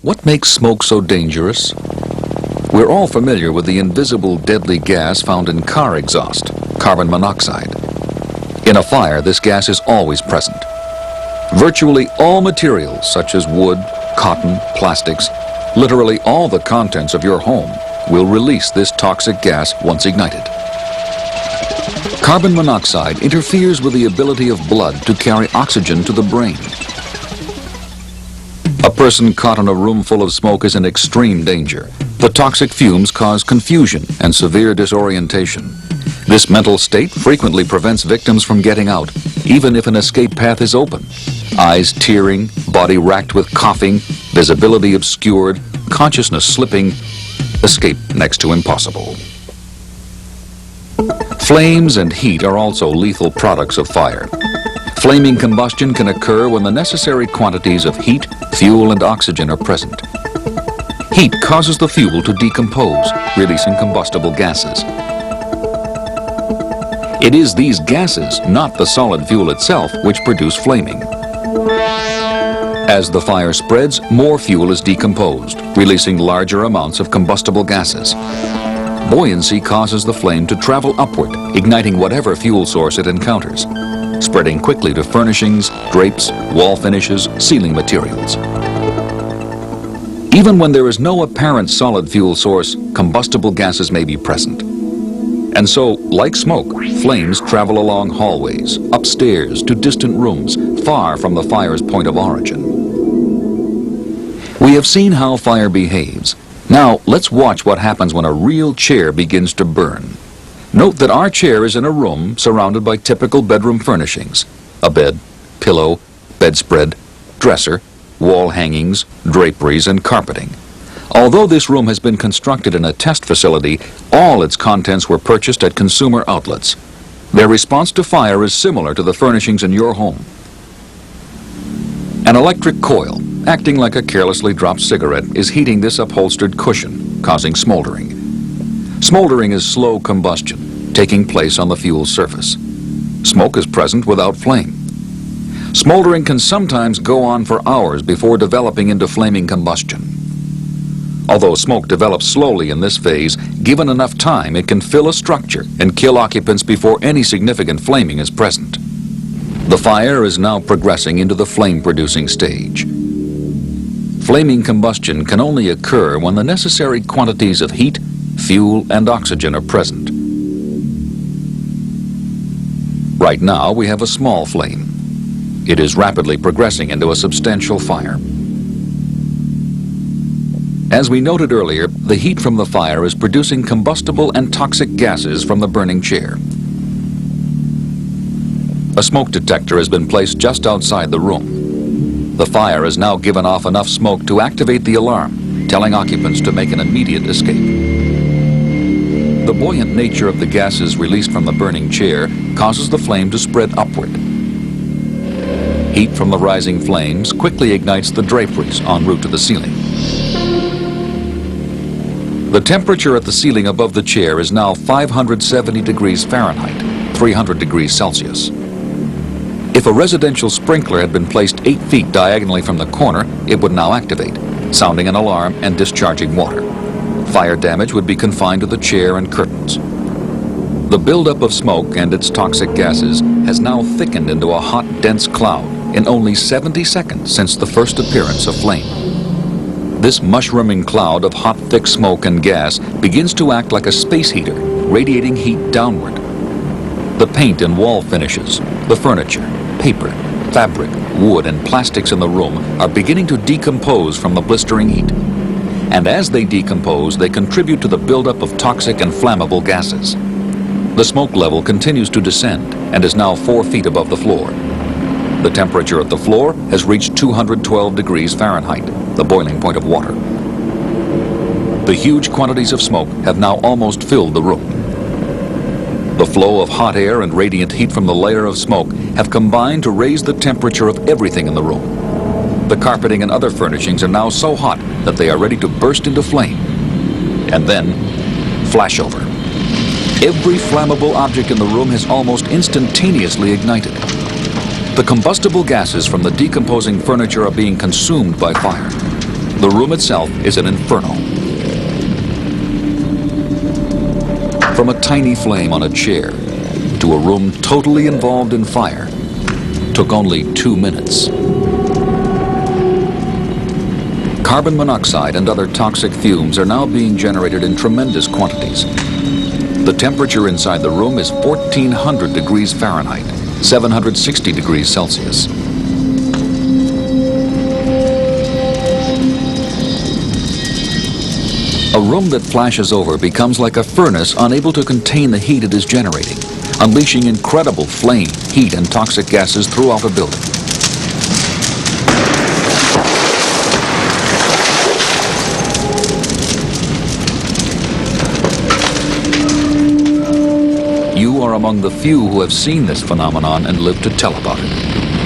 What makes smoke so dangerous? We're all familiar with the invisible deadly gas found in car exhaust, carbon monoxide. In a fire, this gas is always present. Virtually all materials, such as wood, cotton, plastics, literally all the contents of your home, will release this toxic gas once ignited. Carbon monoxide interferes with the ability of blood to carry oxygen to the brain. A person caught in a room full of smoke is in extreme danger. The toxic fumes cause confusion and severe disorientation. This mental state frequently prevents victims from getting out, even if an escape path is open. Eyes tearing, body racked with coughing, visibility obscured, consciousness slipping, escape next to impossible. Flames and heat are also lethal products of fire. Flaming combustion can occur when the necessary quantities of heat, fuel, and oxygen are present. Heat causes the fuel to decompose, releasing combustible gases. It is these gases, not the solid fuel itself, which produce flaming. As the fire spreads, more fuel is decomposed, releasing larger amounts of combustible gases. Buoyancy causes the flame to travel upward, igniting whatever fuel source it encounters, spreading quickly to furnishings, drapes, wall finishes, ceiling materials. Even when there is no apparent solid fuel source, combustible gases may be present. And so, like smoke, flames travel along hallways, upstairs, to distant rooms, far from the fire's point of origin. We have seen how fire behaves. Now, let's watch what happens when a real chair begins to burn. Note that our chair is in a room surrounded by typical bedroom furnishings: a bed, pillow, bedspread, dresser, wall hangings, draperies, and carpeting. Although this room has been constructed in a test facility, all its contents were purchased at consumer outlets. Their response to fire is similar to the furnishings in your home. An electric coil, acting like a carelessly dropped cigarette, is heating this upholstered cushion, causing smoldering. Smoldering is slow combustion, taking place on the fuel's surface. Smoke is present without flame. Smoldering can sometimes go on for hours before developing into flaming combustion. Although smoke develops slowly in this phase, given enough time, it can fill a structure and kill occupants before any significant flaming is present. The fire is now progressing into the flame-producing stage. Flaming combustion can only occur when the necessary quantities of heat, fuel, and oxygen are present. Right now, we have a small flame. It is rapidly progressing into a substantial fire. As we noted earlier, the heat from the fire is producing combustible and toxic gases from the burning chair. A smoke detector has been placed just outside the room. The fire has now given off enough smoke to activate the alarm, telling occupants to make an immediate escape. The buoyant nature of the gases released from the burning chair causes the flame to spread upward. Heat from the rising flames quickly ignites the draperies en route to the ceiling. The temperature at the ceiling above the chair is now 570 degrees Fahrenheit, 300 degrees Celsius. If a residential sprinkler had been placed 8 feet diagonally from the corner, it would now activate, sounding an alarm and discharging water. Fire damage would be confined to the chair and curtains. The buildup of smoke and its toxic gases has now thickened into a hot, dense cloud in only 70 seconds since the first appearance of flame. This mushrooming cloud of hot, thick smoke and gas begins to act like a space heater, radiating heat downward. The paint and wall finishes, the furniture, paper, fabric, wood, and plastics in the room are beginning to decompose from the blistering heat. And as they decompose, they contribute to the buildup of toxic and flammable gases. The smoke level continues to descend and is now 4 feet above the floor. The temperature at the floor has reached 212 degrees Fahrenheit, the boiling point of water. The huge quantities of smoke have now almost filled the room. The flow of hot air and radiant heat from the layer of smoke have combined to raise the temperature of everything in the room. The carpeting and other furnishings are now so hot that they are ready to burst into flame. And then, flashover. Every flammable object in the room has almost instantaneously ignited. The combustible gases from the decomposing furniture are being consumed by fire. The room itself is an inferno. From a tiny flame on a chair to a room totally involved in fire took only 2 minutes. Carbon monoxide and other toxic fumes are now being generated in tremendous quantities. The temperature inside the room is 1400 degrees Fahrenheit, 760 degrees Celsius. A room that flashes over becomes like a furnace unable to contain the heat it is generating, unleashing incredible flame, heat, and toxic gases throughout a building. You are among the few who have seen this phenomenon and lived to tell about it.